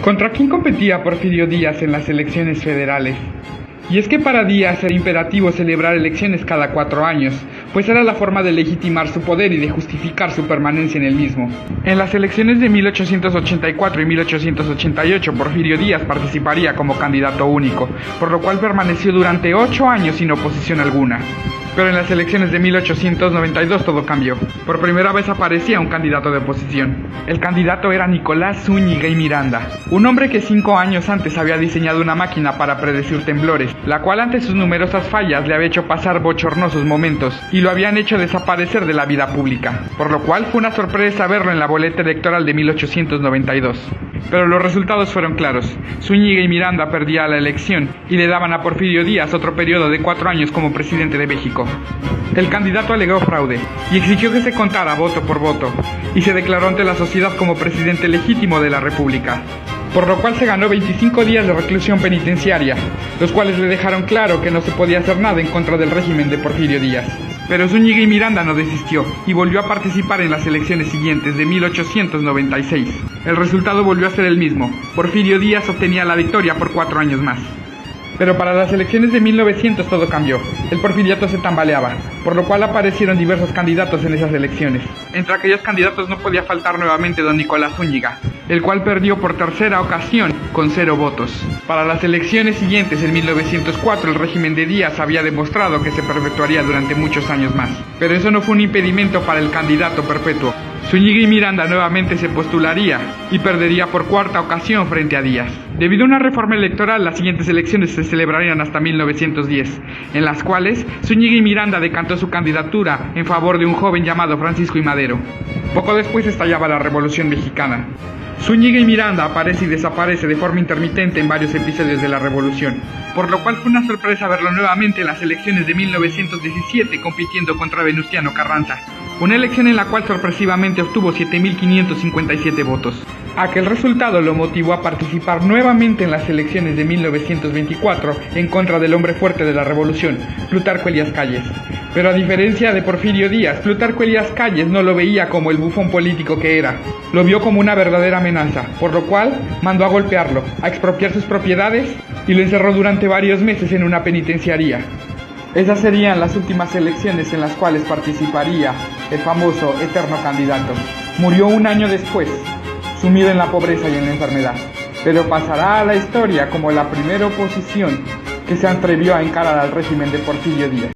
¿Contra quién competía Porfirio Díaz en las elecciones federales? Y es que para Díaz era imperativo celebrar elecciones cada 4 años, pues era la forma de legitimar su poder y de justificar su permanencia en el mismo. En las elecciones de 1884 y 1888, Porfirio Díaz participaría como candidato único, por lo cual permaneció durante 8 años sin oposición alguna. Pero en las elecciones de 1892 todo cambió. Por primera vez aparecía un candidato de oposición. El candidato era Nicolás Zúñiga y Miranda, un hombre que 5 años antes había diseñado una máquina para predecir temblores, la cual ante sus numerosas fallas le había hecho pasar bochornosos momentos y lo habían hecho desaparecer de la vida pública, por lo cual fue una sorpresa verlo en la boleta electoral de 1892. Pero los resultados fueron claros. Zúñiga y Miranda perdían la elección y le daban a Porfirio Díaz otro periodo de 4 años como presidente de México. El candidato alegó fraude y exigió que se contara voto por voto, y se declaró ante la sociedad como presidente legítimo de la República, por lo cual se ganó 25 días de reclusión penitenciaria, los cuales le dejaron claro que no se podía hacer nada en contra del régimen de Porfirio Díaz. Pero Zúñiga y Miranda no desistió y volvió a participar en las elecciones siguientes de 1896. El resultado volvió a ser el mismo. Porfirio Díaz obtenía la victoria por 4 años más. Pero para las elecciones de 1900 todo cambió. El porfiriato se tambaleaba, por lo cual aparecieron diversos candidatos en esas elecciones. Entre aquellos candidatos no podía faltar nuevamente don Nicolás Zúñiga, el cual perdió por tercera ocasión con 0 votos. Para las elecciones siguientes, en 1904, el régimen de Díaz había demostrado que se perpetuaría durante muchos años más. Pero eso no fue un impedimento para el candidato perpetuo. Zúñiga y Miranda nuevamente se postularía y perdería por 4ª ocasión frente a Díaz. Debido a una reforma electoral, las siguientes elecciones se celebrarían hasta 1910, en las cuales Zúñiga y Miranda decantó su candidatura en favor de un joven llamado Francisco I. Madero. Poco después estallaba la Revolución Mexicana. Zúñiga y Miranda aparece y desaparece de forma intermitente en varios episodios de la Revolución, por lo cual fue una sorpresa verlo nuevamente en las elecciones de 1917 compitiendo contra Venustiano Carranza, una elección en la cual sorpresivamente obtuvo 7.557 votos. Aquel resultado lo motivó a participar nuevamente en las elecciones de 1924 en contra del hombre fuerte de la revolución, Plutarco Elías Calles. Pero a diferencia de Porfirio Díaz, Plutarco Elías Calles no lo veía como el bufón político que era, lo vio como una verdadera amenaza, por lo cual mandó a golpearlo, a expropiar sus propiedades y lo encerró durante varios meses en una penitenciaría. Esas serían las últimas elecciones en las cuales participaría el famoso eterno candidato. Murió un año después, sumido en la pobreza y en la enfermedad, pero pasará a la historia como la primera oposición que se atrevió a encarar al régimen de Porfirio Díaz.